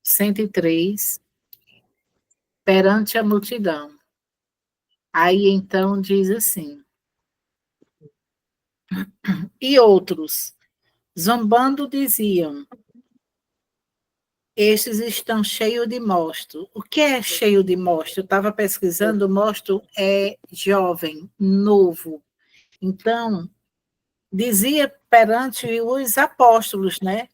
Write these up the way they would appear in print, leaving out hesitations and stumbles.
103, perante a multidão. Aí, então, diz assim: e outros, zombando, diziam: estes estão cheios de mosto. O que é cheio de mosto? Eu estava pesquisando, mosto é jovem, novo. Então, dizia perante os apóstolos, né?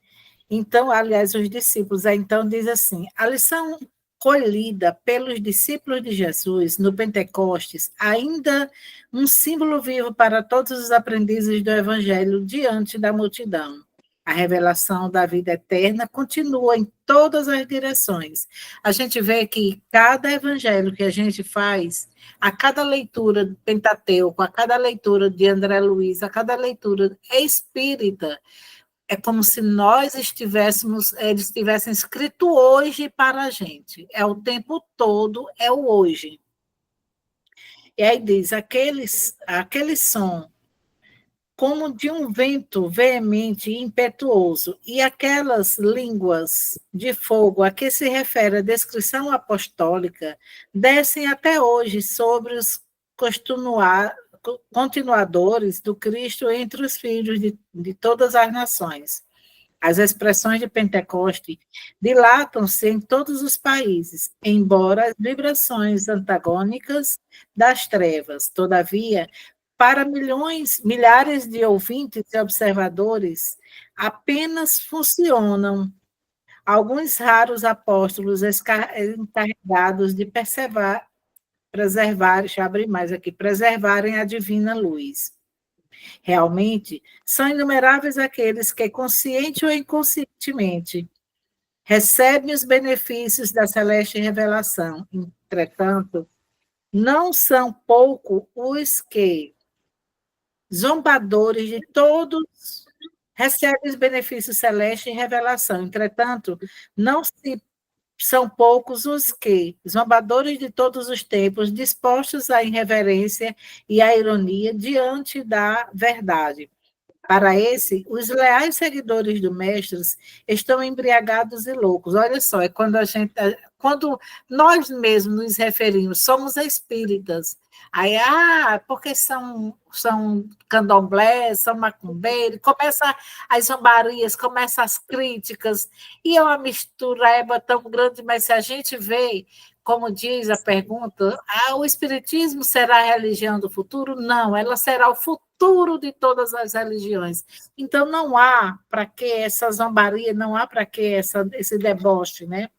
Então, aliás, os discípulos, então diz assim: a lição colhida pelos discípulos de Jesus no Pentecostes, ainda um símbolo vivo para todos os aprendizes do Evangelho diante da multidão. A revelação da vida eterna continua em todas as direções. A gente vê que cada evangelho que a gente faz, a cada leitura do Pentateuco, a cada leitura de André Luiz, a cada leitura é espírita, é como se nós estivéssemos, eles tivessem escrito hoje para a gente. É o tempo todo, é o hoje. E aí diz, aquele som, como de um vento veemente e impetuoso, e aquelas línguas de fogo a que se refere a descrição apostólica, descem até hoje sobre os continuadores do Cristo entre os filhos de todas as nações. As expressões de Pentecoste dilatam-se em todos os países, embora as vibrações antagônicas das trevas. Todavia, para milhões, milhares de ouvintes e observadores, apenas funcionam alguns raros apóstolos encarregados de preservar, deixa eu abrir mais aqui, preservarem a divina luz. Realmente, são inumeráveis aqueles que, consciente ou inconscientemente, recebem os benefícios da celeste revelação. Entretanto, não são pouco os que, zombadores de todos, recebem os benefícios celestes e revelação. Entretanto, não se são poucos os que, zombadores de todos os tempos, dispostos à irreverência e à ironia diante da verdade. Para esse, os leais seguidores do Mestre estão embriagados e loucos. Olha só, é quando nós mesmos nos referimos, somos espíritas. Aí, porque são candomblés, são macumbeiros, começa as zombarias, começam as críticas, e é uma mistureba tão grande, mas se a gente vê, como diz a pergunta, o Espiritismo será a religião do futuro? Não, ela será o futuro de todas as religiões. Então, não há para que essa zombaria, não há para que esse deboche, né?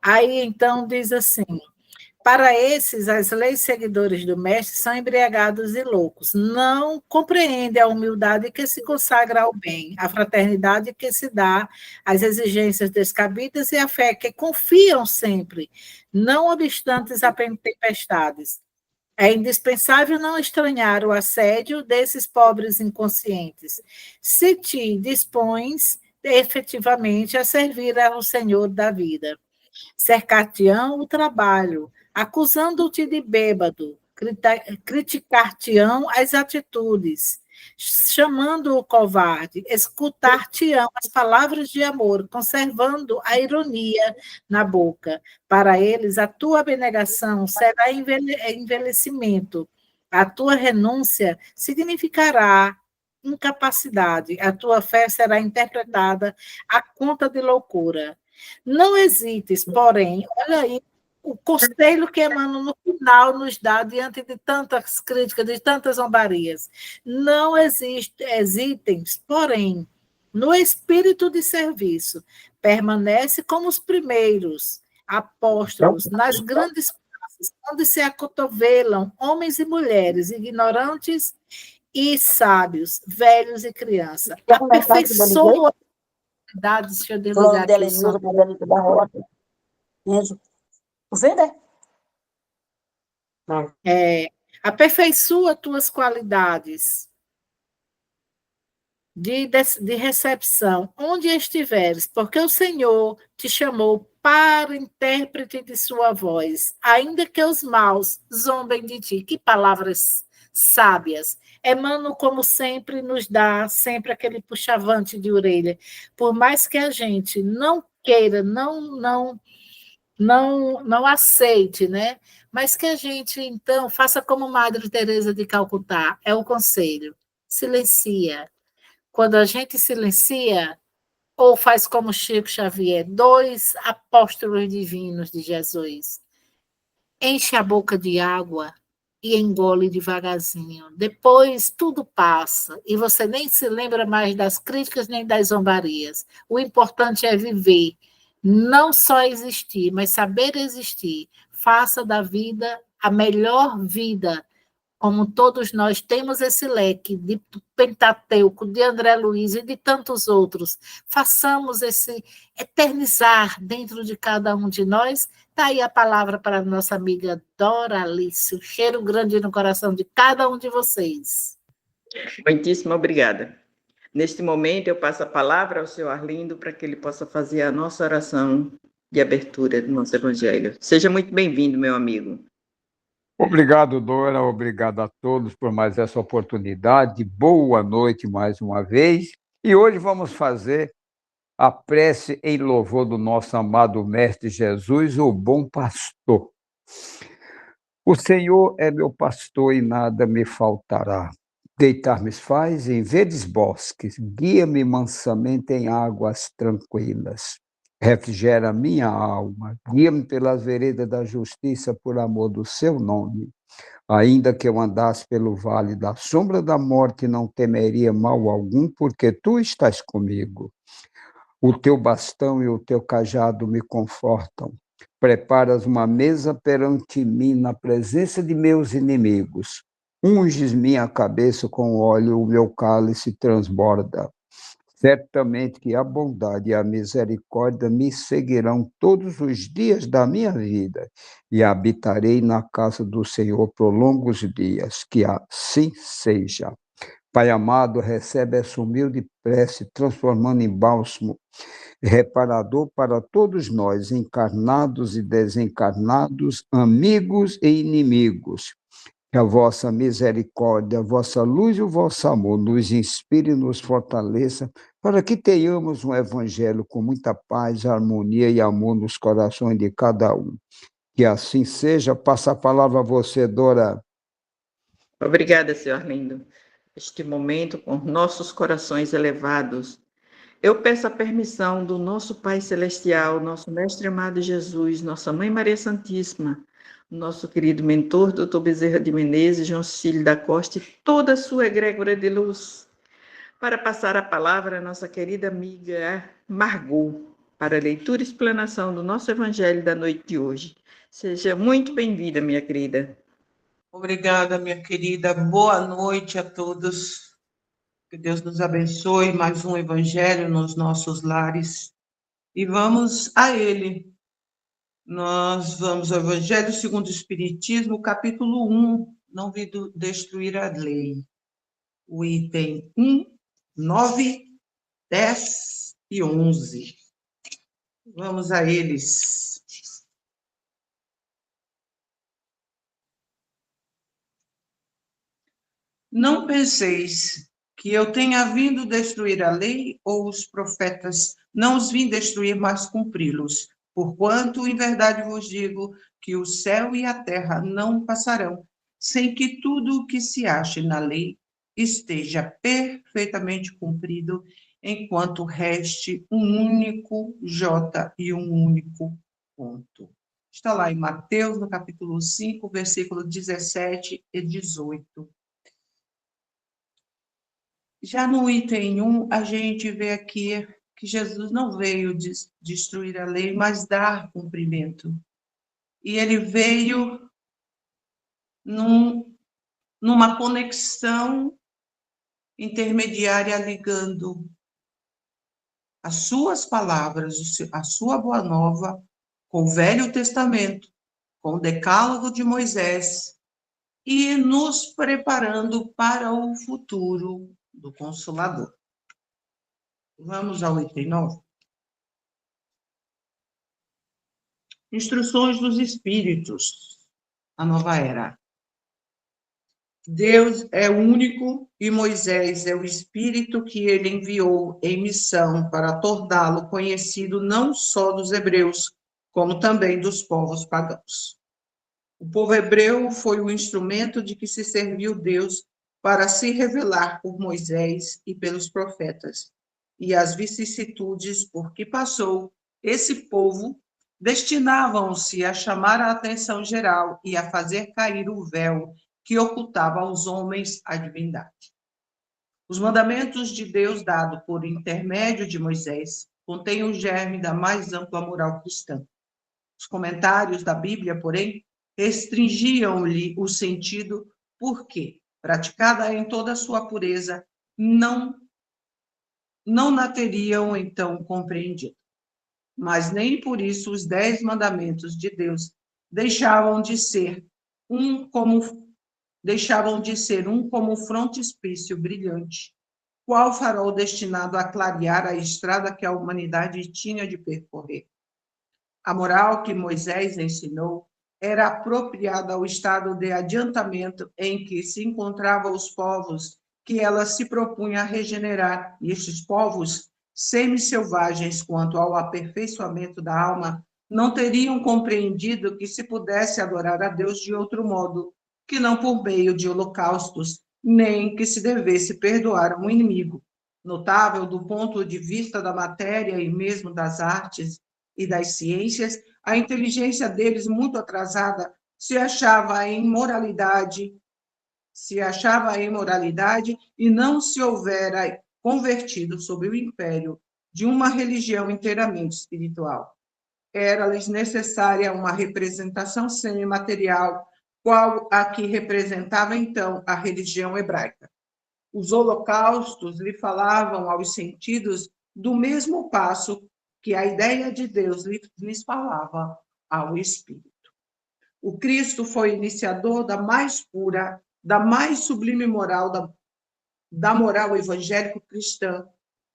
Aí, então, diz assim: para esses, as leis seguidores do mestre são embriagados e loucos. Não compreendem a humildade que se consagra ao bem, a fraternidade que se dá às exigências descabidas e a fé que confiam sempre, não obstantes a tempestades. É indispensável não estranhar o assédio desses pobres inconscientes. Se te dispões efetivamente a servir ao Senhor da vida, cercar-te-ão o trabalho, acusando-te de bêbado, criticar-te-ão as atitudes, chamando o covarde, escutar-te-ão as palavras de amor, conservando a ironia na boca. Para eles, a tua abnegação será envelhecimento, a tua renúncia significará incapacidade, a tua fé será interpretada à conta de loucura. Não hesites, porém, olha aí o conselho que Emmanuel no final nos dá diante de tantas críticas, de tantas zombarias. Não hesitem, porém, no espírito de serviço, permanece como os primeiros apóstolos, nas grandes praças, onde se acotovelam homens e mulheres, ignorantes e sábios, velhos e crianças. Aperfeiçoa dados, deixa eu desligar aqui o som. Aperfeiçoa tuas qualidades de recepção, onde estiveres, porque o Senhor te chamou para intérprete de sua voz, ainda que os maus zombem de ti. Que palavras sábias. Emmanuel, como sempre, nos dá sempre aquele puxavante de orelha. Por mais que a gente não queira, não aceite, né? Mas que a gente, então, faça como Madre Teresa de Calcutá, é o conselho, silencia. Quando a gente silencia, ou faz como Chico Xavier, dois apóstolos divinos de Jesus, enche a boca de água e engole devagarzinho. Depois tudo passa e você nem se lembra mais das críticas nem das zombarias. O importante é viver, não só existir, mas saber existir. Faça da vida a melhor vida, como todos nós temos esse leque de Pentateuco, de André Luiz e de tantos outros, façamos esse eternizar dentro de cada um de nós. Está aí a palavra para a nossa amiga Dora Alice. Um cheiro grande no coração de cada um de vocês. Muitíssimo obrigada. Neste momento, eu passo a palavra ao senhor Arlindo para que ele possa fazer a nossa oração de abertura do nosso Evangelho. Seja muito bem-vindo, meu amigo. Obrigado, Dora. Obrigado a todos por mais essa oportunidade. Boa noite mais uma vez. E hoje vamos fazer a prece em louvor do nosso amado Mestre Jesus, o bom pastor. O Senhor é meu pastor e nada me faltará. Deitar-me faz em verdes bosques, guia-me mansamente em águas tranquilas. Refrigera minha alma, guia-me pelas veredas da justiça por amor do seu nome. Ainda que eu andasse pelo vale da sombra da morte, não temeria mal algum, porque tu estás comigo. O teu bastão e o teu cajado me confortam. Preparas uma mesa perante mim na presença de meus inimigos. Unges minha cabeça com óleo, o meu cálice transborda. Certamente que a bondade e a misericórdia me seguirão todos os dias da minha vida, e habitarei na casa do Senhor por longos dias. Que assim seja. Pai amado, recebe essa humilde prece, transformando em bálsamo reparador para todos nós, encarnados e desencarnados, amigos e inimigos. Que a vossa misericórdia, a vossa luz e o vosso amor nos inspire e nos fortaleça, para que tenhamos um evangelho com muita paz, harmonia e amor nos corações de cada um. Que assim seja. Passa a palavra a você, Dora. Obrigada, senhor Arlindo. Este momento, com nossos corações elevados, eu peço a permissão do nosso Pai Celestial, nosso Mestre amado Jesus, nossa Mãe Maria Santíssima, nosso querido mentor, Dr. Bezerra de Menezes, João Cílio da Costa e toda a sua egrégora de luz, para passar a palavra à nossa querida amiga Margot, para a leitura e explanação do nosso Evangelho da noite de hoje. Seja muito bem-vinda, minha querida. Obrigada, minha querida. Boa noite a todos. Que Deus nos abençoe. Mais um evangelho nos nossos lares. E vamos a ele. Nós vamos ao Evangelho segundo o Espiritismo, capítulo 1. Não vi destruir a lei. O item 1, 9, 10 e 11. Vamos a eles. Não penseis que eu tenha vindo destruir a lei ou os profetas. Não os vim destruir, mas cumpri-los. Porquanto, em verdade vos digo que o céu e a terra não passarão, sem que tudo o que se ache na lei esteja perfeitamente cumprido, enquanto reste um único J e um único ponto. Está lá em Mateus, no capítulo 5, versículo 17 e 18. Já no item 1, a gente vê aqui que Jesus não veio destruir a lei, mas dar cumprimento. E ele veio numa conexão intermediária ligando as suas palavras, a sua boa nova, com o Velho Testamento, com o Decálogo de Moisés, e nos preparando para o futuro do Consolador. Vamos ao item 9. Instruções dos Espíritos, a nova era. Deus é único e Moisés é o Espírito que ele enviou em missão para torná-lo conhecido não só dos hebreus, como também dos povos pagãos. O povo hebreu foi o instrumento de que se serviu Deus para se revelar por Moisés e pelos profetas, e as vicissitudes por que passou esse povo destinavam-se a chamar a atenção geral e a fazer cair o véu que ocultava aos homens a divindade. Os mandamentos de Deus dados por intermédio de Moisés contêm o germe da mais ampla moral cristã. Os comentários da Bíblia, porém, restringiam-lhe o sentido porque, praticada em toda a sua pureza, não na teriam então compreendido. Mas nem por isso os 10 mandamentos de Deus deixavam de ser um como frontispício brilhante, qual farol destinado a clarear a estrada que a humanidade tinha de percorrer. A moral que Moisés ensinou era apropriada ao estado de adiantamento em que se encontravam os povos que ela se propunha a regenerar, e estes povos, semi-selvagens quanto ao aperfeiçoamento da alma, não teriam compreendido que se pudesse adorar a Deus de outro modo, que não por meio de holocaustos, nem que se devesse perdoar a um inimigo. Notável do ponto de vista da matéria e mesmo das artes e das ciências, a inteligência deles, muito atrasada, se achava em moralidade e não se houvera convertido sob o império de uma religião inteiramente espiritual. Era-lhes necessária uma representação semimaterial, qual a que representava então a religião hebraica. Os holocaustos lhe falavam aos sentidos do mesmo passo que a ideia de Deus lhes falava ao espírito. O Cristo foi iniciador da mais pura, da mais sublime moral, da moral evangélico-cristã,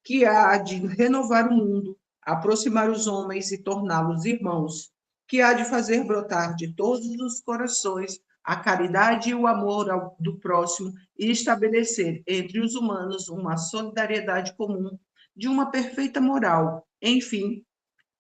que há de renovar o mundo, aproximar os homens e torná-los irmãos, que há de fazer brotar de todos os corações a caridade e o amor do próximo e estabelecer entre os humanos uma solidariedade comum de uma perfeita moral, enfim,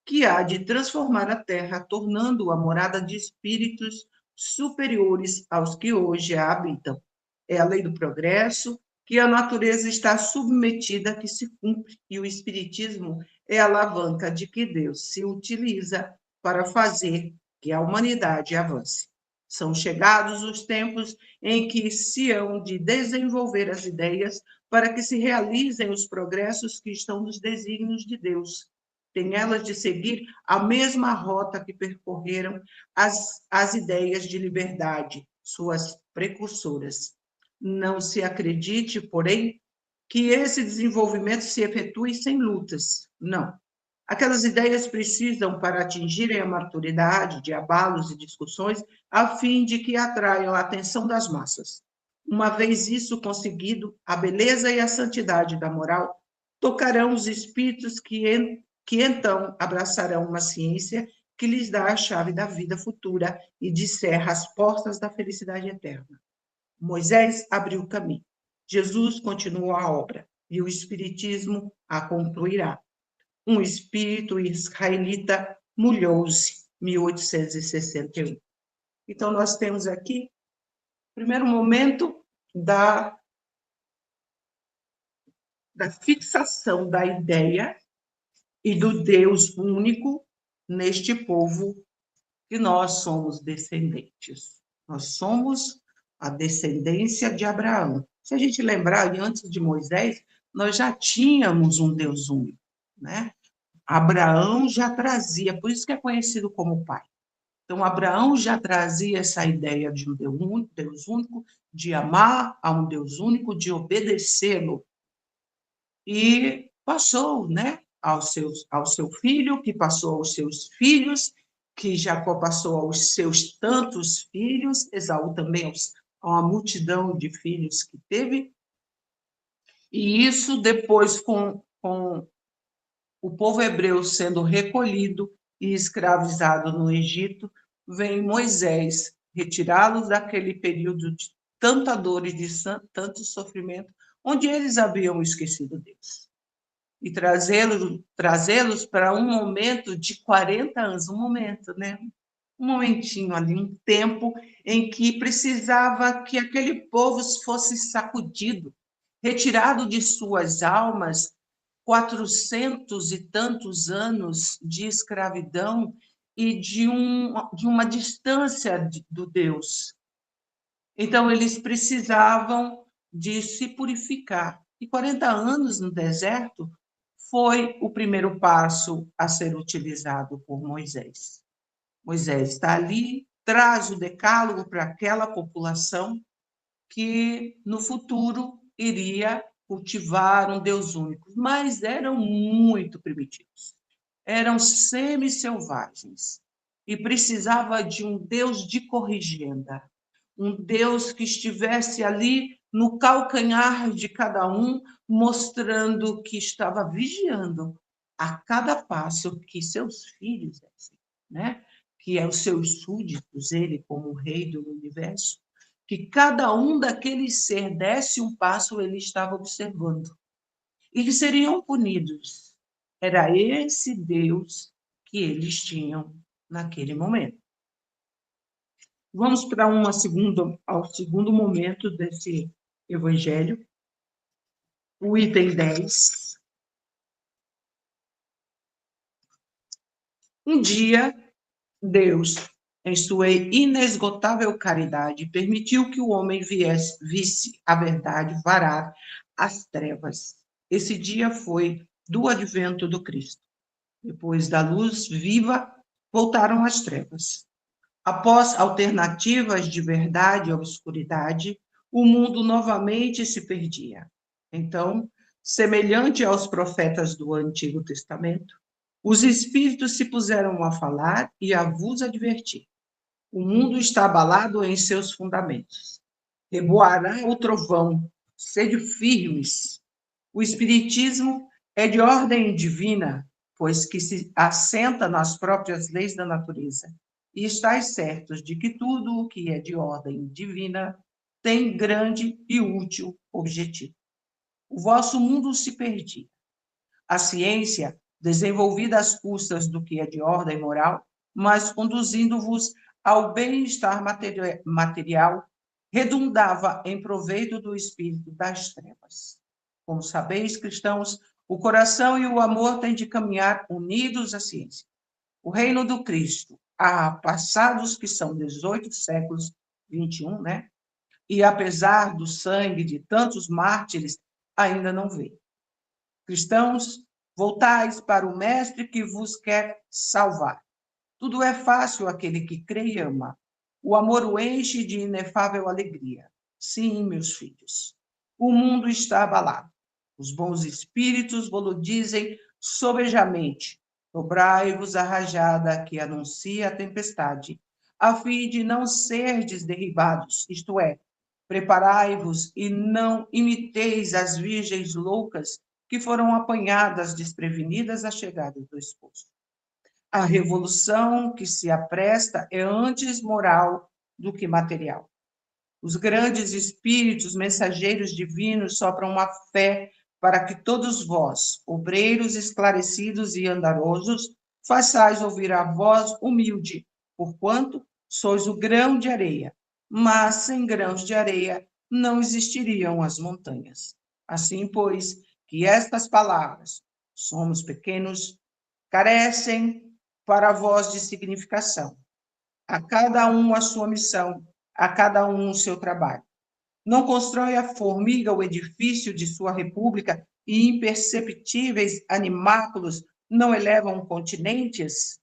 que há de transformar a terra, tornando-a morada de espíritos superiores aos que hoje a habitam. É a lei do progresso, que a natureza está submetida a que se cumpre, e o espiritismo é a alavanca de que Deus se utiliza para fazer que a humanidade avance. São chegados os tempos em que se hão de desenvolver as ideias para que se realizem os progressos que estão nos desígnios de Deus. Tem elas de seguir a mesma rota que percorreram as ideias de liberdade, suas precursoras. Não se acredite, porém, que esse desenvolvimento se efetue sem lutas. Não. Aquelas ideias precisam, para atingirem a maturidade, de abalos e discussões, a fim de que atraiam a atenção das massas. Uma vez isso conseguido, a beleza e a santidade da moral tocarão os espíritos que então abraçarão uma ciência que lhes dá a chave da vida futura e descerra as portas da felicidade eterna. Moisés abriu o caminho, Jesus continuou a obra e o Espiritismo a concluirá. Um espírito israelita molhou-se, 1861. Então, nós temos aqui o primeiro momento da fixação da ideia e do Deus único neste povo que nós somos descendentes. Nós somos a descendência de Abraão. Se a gente lembrar, antes de Moisés, nós já tínhamos um Deus único, né? Abraão já trazia, por isso que é conhecido como pai. Então, Abraão já trazia essa ideia de um Deus único, de amar a um Deus único, de obedecê-lo. E passou, né, ao seu filho, que passou aos seus filhos, que Jacó passou aos seus tantos filhos, Esaú também a uma multidão de filhos que teve. E isso depois, com o povo hebreu sendo recolhido e escravizado no Egito, vem Moisés retirá-los daquele período tanta dor e de tanto sofrimento, onde eles haviam esquecido Deus. E trazê-los para um momento de 40 anos, um momento, né? Um momentinho ali, um tempo em que precisava que aquele povo fosse sacudido, retirado de suas almas 400 e tantos anos de escravidão e de uma distância do Deus. Então, eles precisavam de se purificar. E 40 anos no deserto foi o primeiro passo a ser utilizado por Moisés. Moisés está ali, traz o decálogo para aquela população que no futuro iria cultivar um Deus único, mas eram muito primitivos, eram semi-selvagens e precisava de um Deus de corrigenda, um Deus que estivesse ali no calcanhar de cada um, mostrando que estava vigiando a cada passo que seus filhos, né? Que é os seus súditos, ele como rei do universo, que cada um daqueles ser desse um passo, ele estava observando. E que seriam punidos. Era esse Deus que eles tinham naquele momento. Vamos para ao segundo momento desse evangelho, o item 10. Um dia, Deus, em sua inesgotável caridade, permitiu que o homem visse a verdade varar as trevas. Esse dia foi do advento do Cristo. Depois da luz viva, voltaram as trevas. Após alternativas de verdade e obscuridade, o mundo novamente se perdia. Então, semelhante aos profetas do Antigo Testamento, os espíritos se puseram a falar e a vos advertir. O mundo está abalado em seus fundamentos. Reboará o trovão, sede firmes. O espiritismo é de ordem divina, pois que se assenta nas próprias leis da natureza. E estáis certos de que tudo o que é de ordem divina tem grande e útil objetivo. O vosso mundo se perdia. A ciência, desenvolvida às custas do que é de ordem moral, mas conduzindo-vos ao bem-estar material, redundava em proveito do espírito das trevas. Como sabeis, cristãos, o coração e o amor têm de caminhar unidos à ciência. O reino do Cristo, há passados que são 18 séculos, 21, né? E apesar do sangue de tantos mártires, ainda não veio. Cristãos, voltais para o Mestre que vos quer salvar. Tudo é fácil àquele que crê e ama. O amor o enche de inefável alegria. Sim, meus filhos, o mundo está abalado. Os bons espíritos vos dizem sobejamente: dobrai-vos a rajada que anuncia a tempestade, a fim de não serdes derribados, isto é, preparai-vos e não imiteis as virgens loucas que foram apanhadas desprevenidas à chegada do esposo. A revolução que se apresta é antes moral do que material. Os grandes espíritos mensageiros divinos sopram uma fé para que todos vós, obreiros esclarecidos e andarosos, façais ouvir a voz humilde, porquanto sois o grão de areia, mas sem grãos de areia não existiriam as montanhas. Assim, pois, que estas palavras, somos pequenos, carecem para vós de significação. A cada um a sua missão, a cada um o seu trabalho. Não constrói a formiga o edifício de sua república e imperceptíveis animáculos não elevam continentes?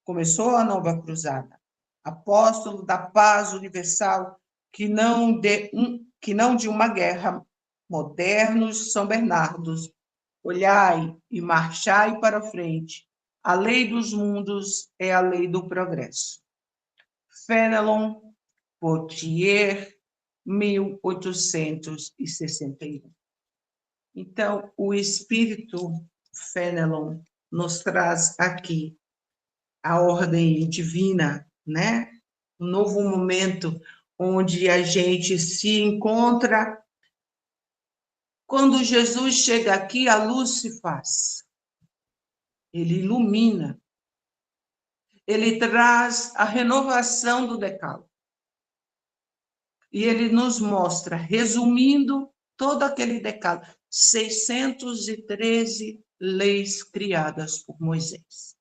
Começou a nova cruzada. Apóstolo da paz universal, que não de uma guerra, modernos São Bernardos, olhai e marchai para frente. A lei dos mundos é a lei do progresso. Fenelon Poitiers, 1861. Então, o espírito Fenelon nos traz aqui a ordem divina, né? Um novo momento onde a gente se encontra. Quando Jesus chega aqui, a luz se faz. Ele ilumina. Ele traz a renovação do decálogo. E ele nos mostra, resumindo todo aquele decálogo, 613 leis criadas por Moisés.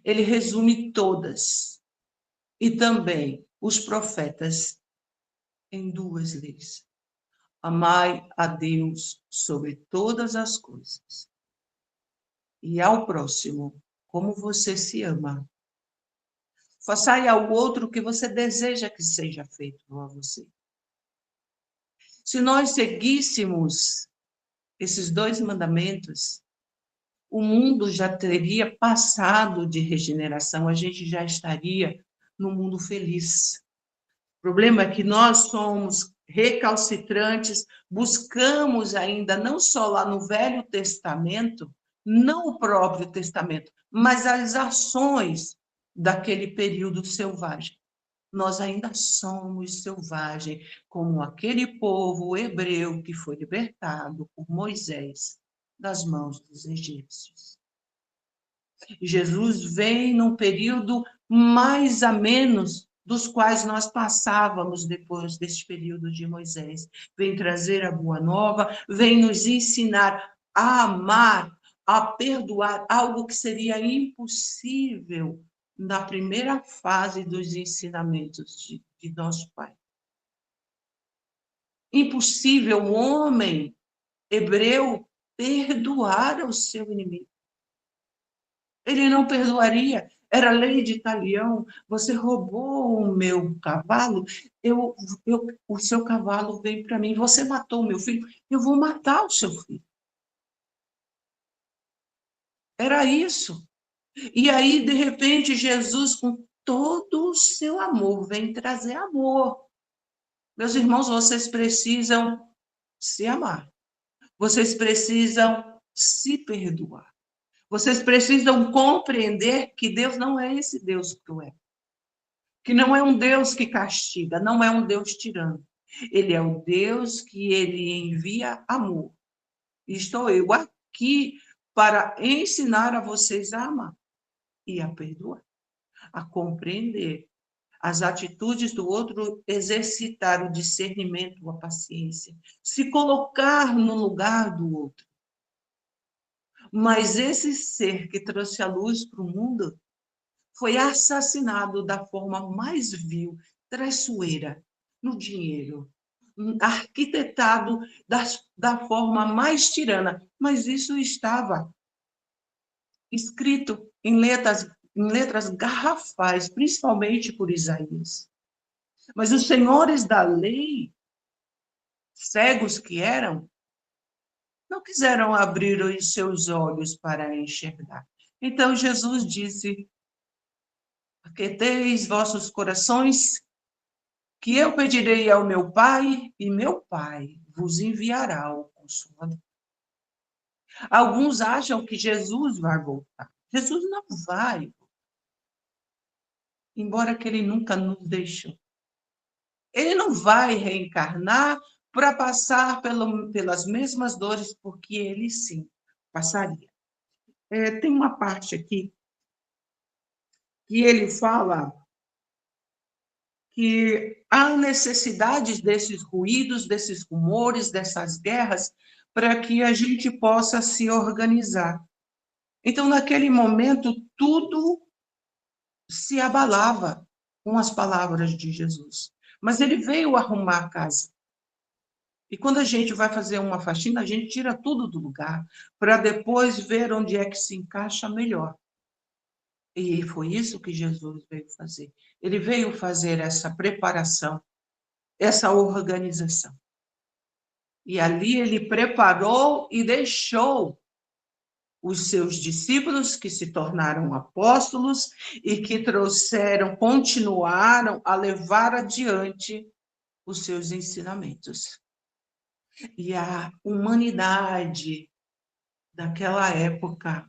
Ele resume todas. E também os profetas em 2 leis. Amai a Deus sobre todas as coisas. E ao próximo, como você se ama. Façai ao outro o que você deseja que seja feito a você. Se nós seguíssemos esses 2 mandamentos, o mundo já teria passado de regeneração, a gente já estaria no mundo feliz. O problema é que nós somos recalcitrantes, buscamos ainda, não só lá no Velho Testamento, não o próprio Testamento, mas as ações daquele período selvagem. Nós ainda somos selvagens, como aquele povo hebreu que foi libertado por Moisés das mãos dos egípcios. Jesus vem num período mais a menos dos quais nós passávamos depois desse período de Moisés. Vem trazer a boa nova, vem nos ensinar a amar, a perdoar, algo que seria impossível na primeira fase dos ensinamentos de nosso Pai. Impossível o homem hebreu perdoar ao seu inimigo. Ele não perdoaria. Era lei de talião. Você roubou o meu cavalo, o seu cavalo veio para mim. Você matou o meu filho, eu vou matar o seu filho. Era isso. E aí, de repente, Jesus, com todo o seu amor, vem trazer amor. Meus irmãos, vocês precisam se amar. Vocês precisam se perdoar. Vocês precisam compreender que Deus não é esse Deus cruel. Que não é um Deus que castiga, não é um Deus tirano. Ele é o Deus que ele envia amor. E estou eu aqui para ensinar a vocês a amar e a perdoar, a compreender as atitudes do outro, exercitar o discernimento, a paciência, se colocar no lugar do outro. Mas esse ser que trouxe a luz para o mundo foi assassinado da forma mais vil, traiçoeira, no dinheiro, arquitetado da forma mais tirana. Mas isso estava escrito em letras garrafais, principalmente por Isaías. Mas os senhores da lei, cegos que eram, não quiseram abrir os seus olhos para enxergar. Então Jesus disse: aquieteis vossos corações, que eu pedirei ao meu Pai, e meu Pai vos enviará o Consolador. Alguns acham que Jesus vai voltar. Jesus não vai, embora que ele nunca nos deixou. Ele não vai reencarnar para passar pelas mesmas dores, porque ele sim passaria. Tem uma parte aqui que ele fala que há necessidades desses ruídos, desses rumores, dessas guerras, para que a gente possa se organizar. Então, naquele momento, tudo se abalava com as palavras de Jesus. Mas ele veio arrumar a casa. E quando a gente vai fazer uma faxina, a gente tira tudo do lugar, para depois ver onde é que se encaixa melhor. E foi isso que Jesus veio fazer. Ele veio fazer essa preparação, essa organização. E ali ele preparou e deixou os seus discípulos, que se tornaram apóstolos e que continuaram a levar adiante os seus ensinamentos. E a humanidade daquela época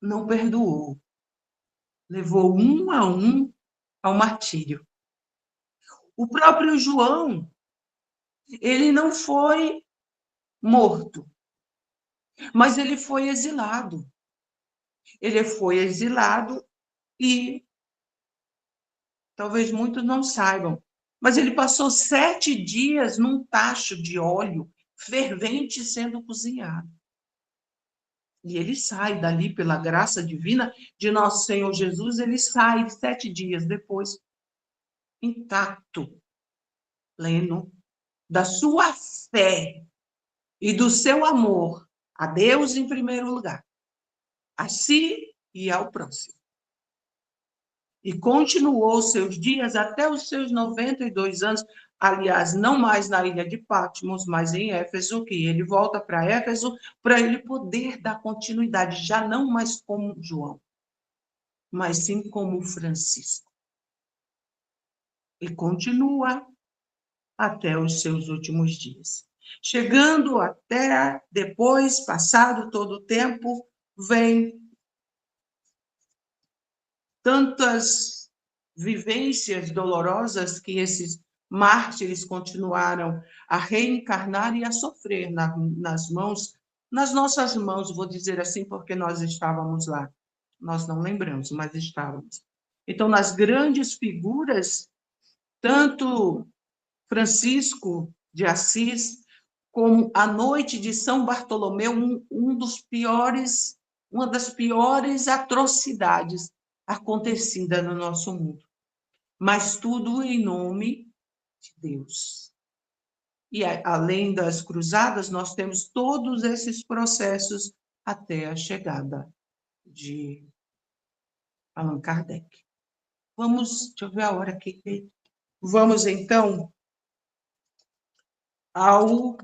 não perdoou. Levou um a um ao martírio. O próprio João, ele não foi morto, mas ele foi exilado. Ele foi exilado e talvez muitos não saibam, mas ele passou 7 dias num tacho de óleo fervente sendo cozinhado. E ele sai dali pela graça divina de nosso Senhor Jesus, ele sai 7 dias depois, intacto, pleno da sua fé e do seu amor a Deus em primeiro lugar, a si e ao próximo. E continuou seus dias até os seus 92 anos, aliás, não mais na ilha de Patmos, mas em Éfeso, que ele volta para Éfeso para ele poder dar continuidade, já não mais como João, mas sim como Francisco. E continua até os seus últimos dias. Chegando até depois, passado todo o tempo, vem tantas vivências dolorosas que esses mártires continuaram a reencarnar e a sofrer nas mãos, nas nossas mãos, vou dizer assim, porque nós estávamos lá. Nós não lembramos, mas estávamos. Então, nas grandes figuras, tanto Francisco de Assis, como a noite de São Bartolomeu, uma das piores atrocidades acontecida no nosso mundo. Mas tudo em nome de Deus. E além das cruzadas, nós temos todos esses processos até a chegada de Allan Kardec. Vamos, deixa eu ver a hora aqui. Vamos, então, ao...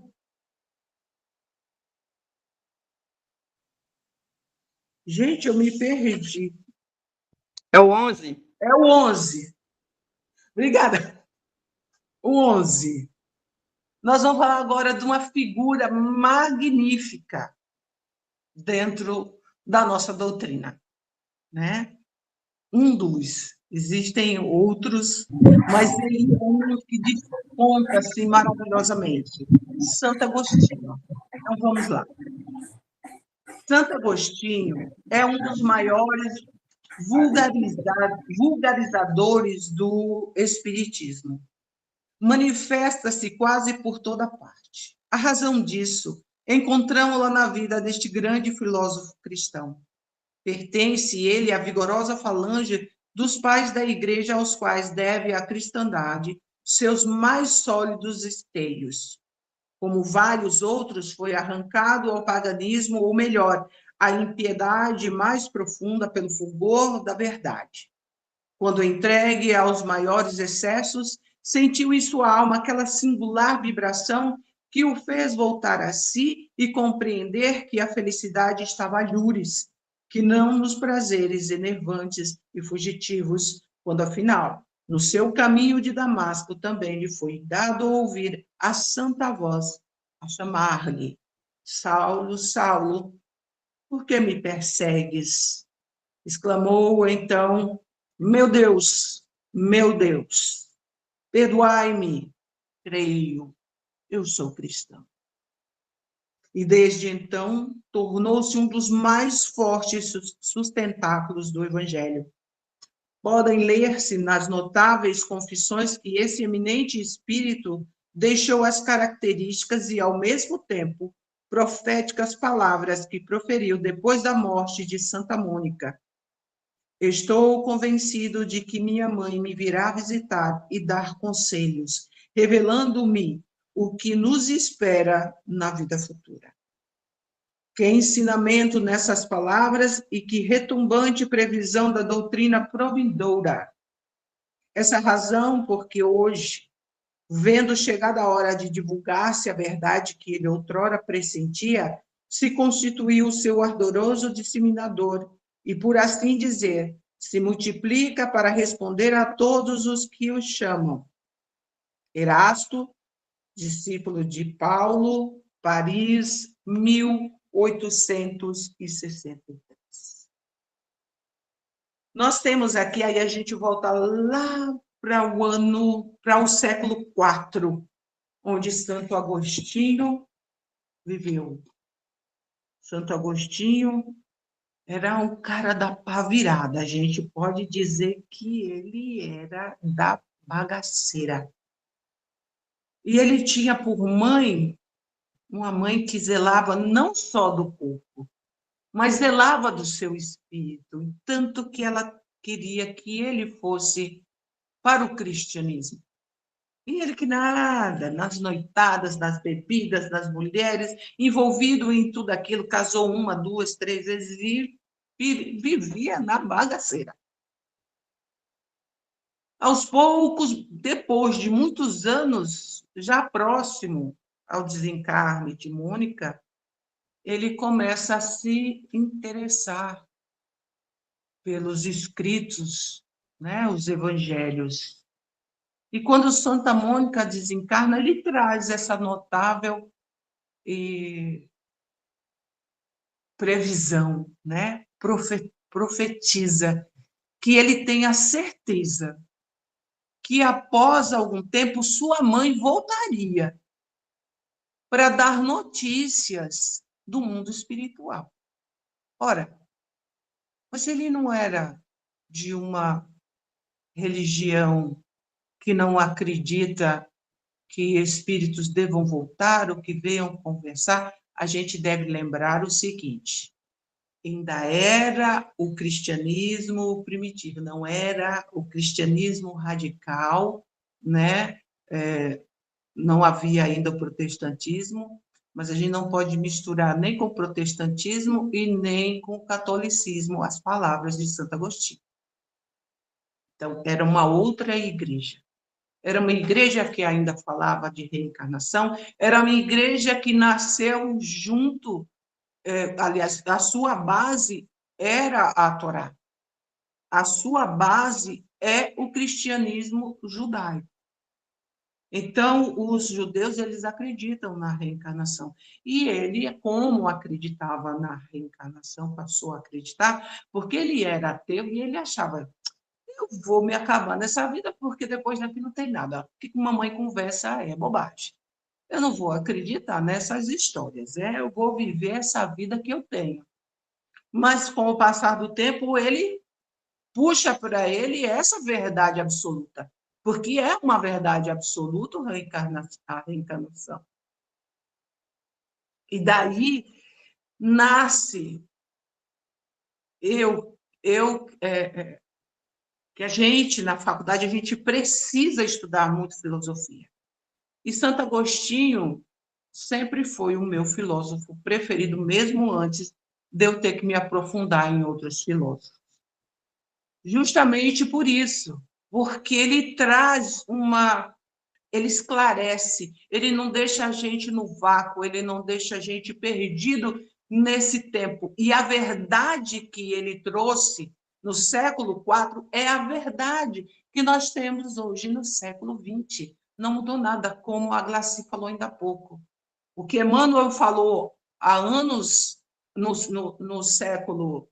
Gente, eu me perdi. É o 11? É o 11. Obrigada. O 11. Nós vamos falar agora de uma figura magnífica dentro da nossa doutrina, né? Um dos, existem outros, mas ele é um que desponta assim maravilhosamente. Santo Agostinho. Então vamos lá. Santo Agostinho é um dos maiores vulgarizadores do espiritismo. Manifesta-se quase por toda parte. A razão disso encontramos-la na vida deste grande filósofo cristão. Pertence ele à vigorosa falange dos pais da Igreja aos quais deve a cristandade seus mais sólidos esteios. Como vários outros, foi arrancado ao paganismo, ou melhor, à impiedade mais profunda pelo fulgor da verdade. Quando entregue aos maiores excessos, sentiu em sua alma aquela singular vibração que o fez voltar a si e compreender que a felicidade estava alhures, que não nos prazeres enervantes e fugitivos, quando, afinal, no seu caminho de Damasco também lhe foi dado ouvir a santa voz a chamar-lhe: Saulo, Saulo, por que me persegues? Exclamou então: meu Deus, perdoai-me, creio, eu sou cristão. E desde então tornou-se um dos mais fortes sustentáculos do Evangelho. Podem ler-se nas notáveis confissões que esse eminente espírito deixou as características e, ao mesmo tempo, proféticas palavras que proferiu depois da morte de Santa Mônica. Estou convencido de que minha mãe me virá visitar e dar conselhos, revelando-me o que nos espera na vida futura. Que ensinamento nessas palavras e que retumbante previsão da doutrina provindoura. Essa razão porque hoje, vendo chegada a hora de divulgar-se a verdade que ele outrora pressentia, se constituiu seu ardoroso disseminador e, por assim dizer, se multiplica para responder a todos os que o chamam. Erasto, discípulo de Paulo, Paris, 1863. Nós temos aqui, aí a gente volta lá para o século IV, onde Santo Agostinho viveu. Santo Agostinho era um cara da pá virada. A gente pode dizer que ele era da bagaceira. E ele tinha por mãe uma mãe que zelava não só do corpo, mas zelava do seu espírito, tanto que ela queria que ele fosse para o cristianismo. E ele que nada, nas noitadas, nas bebidas, nas mulheres, envolvido em tudo aquilo, casou 1, 2, 3 vezes e vivia na bagaceira. Aos poucos, depois de muitos anos, já próximo ao desencarne de Mônica, ele começa a se interessar pelos escritos, né, os evangelhos. E quando Santa Mônica desencarna, ele traz essa notável previsão, né? Profetiza que ele tem a certeza que após algum tempo sua mãe voltaria para dar notícias do mundo espiritual. Ora, mas ele não era de uma religião que não acredita que espíritos devam voltar ou que venham conversar, a gente deve lembrar o seguinte: ainda era o cristianismo primitivo, não era o cristianismo radical, né? Não havia ainda o protestantismo, mas a gente não pode misturar nem com o protestantismo e nem com o catolicismo as palavras de Santo Agostinho. Então, era uma outra igreja. Era uma igreja que ainda falava de reencarnação, era uma igreja que nasceu junto, aliás, a sua base era a Torá. A sua base é o cristianismo judaico. Então, os judeus, eles acreditam na reencarnação. E ele, como acreditava na reencarnação, passou a acreditar, porque ele era ateu e ele achava: eu vou me acabar nessa vida, porque depois daqui não tem nada. O que uma mãe conversa é bobagem. Eu não vou acreditar nessas histórias. Eu vou viver essa vida que eu tenho. Mas, com o passar do tempo, ele puxa para ele essa verdade absoluta. Porque é uma verdade absoluta a reencarnação. E daí nasce que a gente, na faculdade, a gente precisa estudar muito filosofia. E Santo Agostinho sempre foi o meu filósofo preferido, mesmo antes de eu ter que me aprofundar em outros filósofos. Justamente por isso, porque ele traz ele esclarece, ele não deixa a gente no vácuo, ele não deixa a gente perdido nesse tempo. E a verdade que ele trouxe no século IV é a verdade que nós temos hoje no século XX. Não mudou nada, como a Glaci falou ainda há pouco. O que Emmanuel falou há anos, no século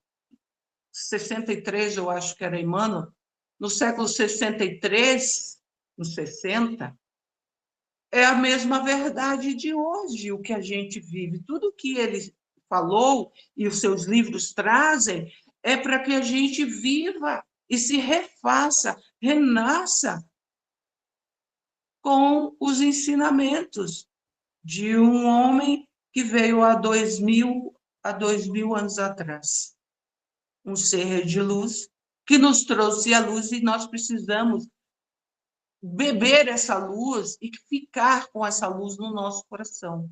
63, eu acho que era Emmanuel, no século 63, no 60, é a mesma verdade de hoje, o que a gente vive. Tudo que ele falou e os seus livros trazem é para que a gente viva e se refaça, renasça com os ensinamentos de um homem que veio há 2000 anos atrás. Um ser de luz que nos trouxe a luz e nós precisamos beber essa luz e ficar com essa luz no nosso coração,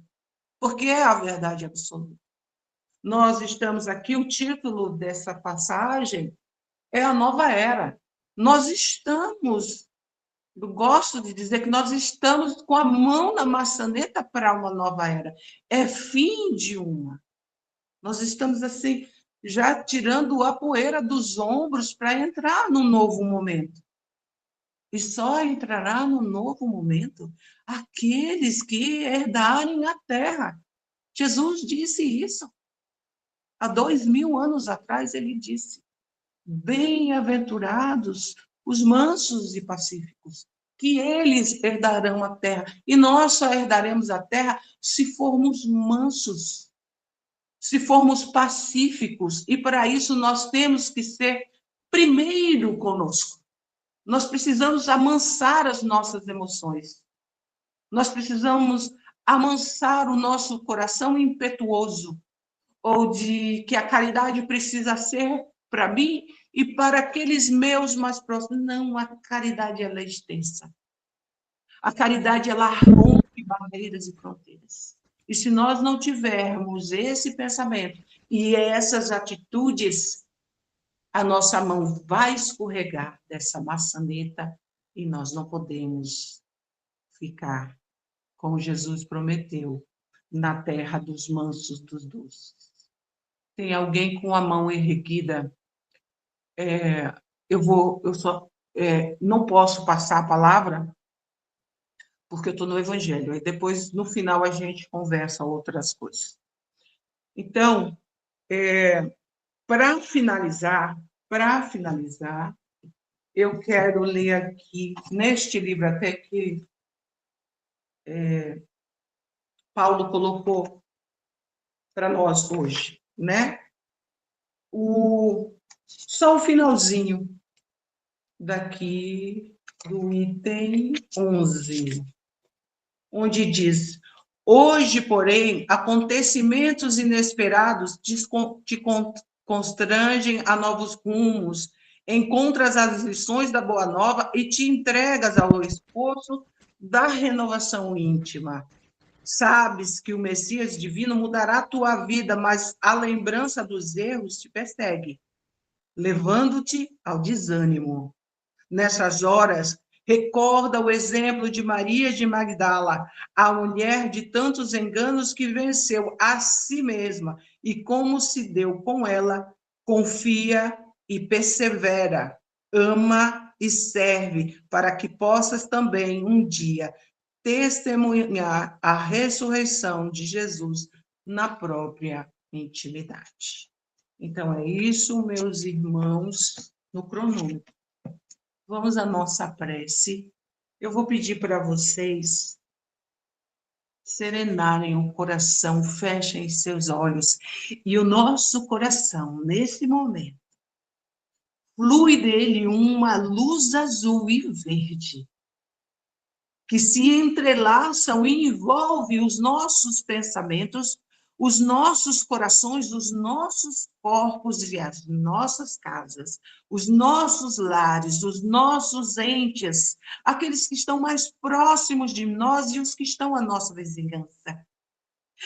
porque é a verdade absoluta. Nós estamos aqui, o título dessa passagem é a nova era. Nós estamos, eu gosto de dizer que nós estamos com a mão na maçaneta para uma nova era. É fim de uma. Nós estamos assim, já tirando a poeira dos ombros para entrar no novo momento. E só entrará no novo momento aqueles que herdarem a terra. Jesus disse isso. Há 2000 anos atrás, ele disse: bem-aventurados os mansos e pacíficos, que eles herdarão a terra. E nós só herdaremos a terra se formos mansos, se formos pacíficos. E para isso nós temos que ser primeiro conosco. Nós precisamos amansar as nossas emoções. Nós precisamos amansar o nosso coração impetuoso, ou de que a caridade precisa ser para mim e para aqueles meus mais próximos. Não, a caridade ela é extensa. A caridade ela rompe barreiras e fronteiras. E se nós não tivermos esse pensamento e essas atitudes, a nossa mão vai escorregar dessa maçaneta e nós não podemos ficar, como Jesus prometeu, na terra dos mansos, dos doces. Tem alguém com a mão erguida? Não posso passar a palavra, porque eu estou no Evangelho. Aí depois, no final, a gente conversa outras coisas. Então, para finalizar, eu quero ler aqui, neste livro até que Paulo colocou para nós hoje, né? Só o finalzinho daqui do item 11, onde diz: hoje, porém, acontecimentos inesperados te constrangem a novos rumos, encontras as lições da Boa Nova e te entregas ao esforço da renovação íntima. Sabes que o Messias divino mudará a tua vida, mas a lembrança dos erros te persegue, levando-te ao desânimo. Nessas horas, recorda o exemplo de Maria de Magdala, a mulher de tantos enganos que venceu a si mesma e como se deu com ela, confia e persevera, ama e serve, para que possas também um dia testemunhar a ressurreição de Jesus na própria intimidade. Então, é isso, meus irmãos, no cronômetro. Vamos à nossa prece. Eu vou pedir para vocês serenarem o coração, fechem seus olhos. E o nosso coração, nesse momento, flui dele uma luz azul e verde, que se entrelaçam e envolvem os nossos pensamentos, os nossos corações, os nossos corpos e as nossas casas, os nossos lares, os nossos entes, aqueles que estão mais próximos de nós e os que estão à nossa vizinhança.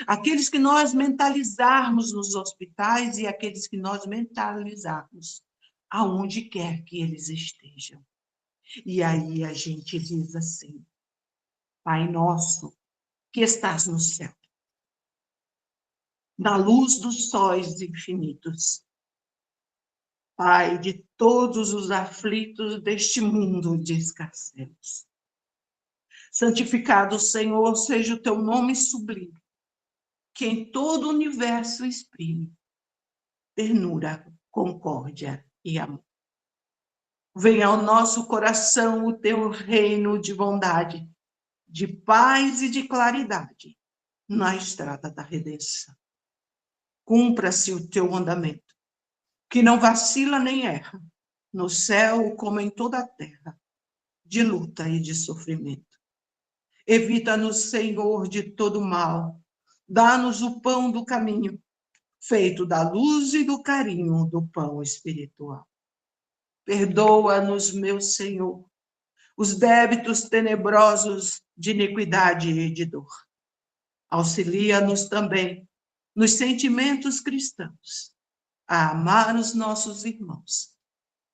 Aqueles que nós mentalizarmos nos hospitais e aqueles que nós mentalizarmos aonde quer que eles estejam. E aí a gente diz assim: Pai nosso, que estás no céu, na luz dos sóis infinitos, Pai de todos os aflitos deste mundo de escarcéus. Santificado, Senhor, seja o teu nome sublime, que em todo o universo exprime ternura, concórdia e amor. Venha ao nosso coração o teu reino de bondade, de paz e de claridade na estrada da redenção. Cumpra-se o teu mandamento, que não vacila nem erra, no céu como em toda a terra, de luta e de sofrimento. Evita-nos, Senhor, de todo mal, dá-nos o pão do caminho, feito da luz e do carinho do pão espiritual. Perdoa-nos, meu Senhor, os débitos tenebrosos de iniquidade e de dor. Auxilia-nos também nos sentimentos cristãos a amar os nossos irmãos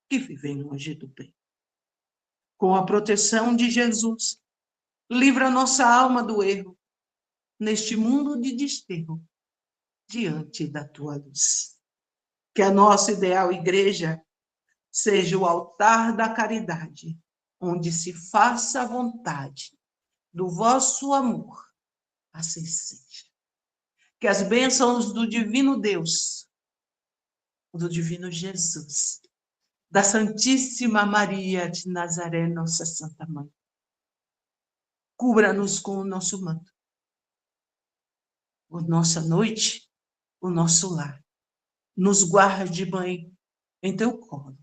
que vivem longe do bem. Com a proteção de Jesus, livra nossa alma do erro neste mundo de desterro diante da tua luz. Que a nossa ideal igreja seja o altar da caridade, onde se faça a vontade do vosso amor, assim seja. Que as bênçãos do divino Deus, do divino Jesus, da Santíssima Maria de Nazaré, nossa Santa Mãe. Cubra-nos com o nosso manto, a nossa noite, o nosso lar. Nos guarde, Mãe, em teu colo.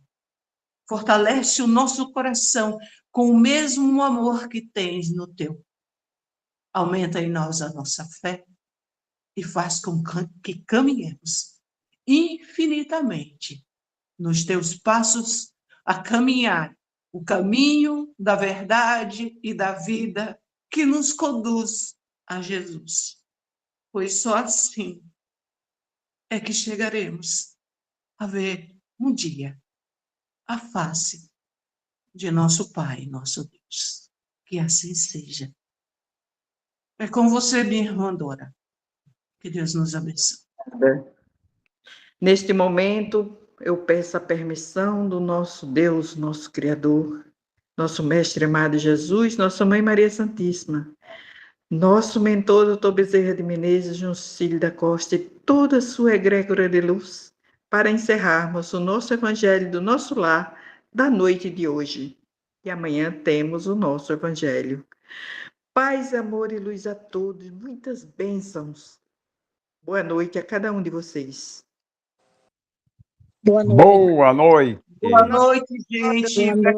Fortalece o nosso coração com o mesmo amor que tens no teu. Aumenta em nós a nossa fé e faz com que caminhemos infinitamente nos teus passos a caminhar o caminho da verdade e da vida que nos conduz a Jesus. Pois só assim é que chegaremos a ver um dia a face de nosso Pai, nosso Deus. Que assim seja. É com você, minha irmã Dora. Que Deus nos abençoe. Neste momento, eu peço a permissão do nosso Deus, nosso Criador, nosso Mestre amado Jesus, nossa Mãe Maria Santíssima, nosso mentor, doutor Bezerra de Menezes, Juncílio da Costa e toda a sua egrégora de luz, para encerrarmos o nosso Evangelho do nosso lar da noite de hoje. E amanhã temos o nosso Evangelho. Paz, amor e luz a todos, muitas bênçãos. Boa noite a cada um de vocês. Boa noite. Boa noite. Boa noite, gente. Boa noite.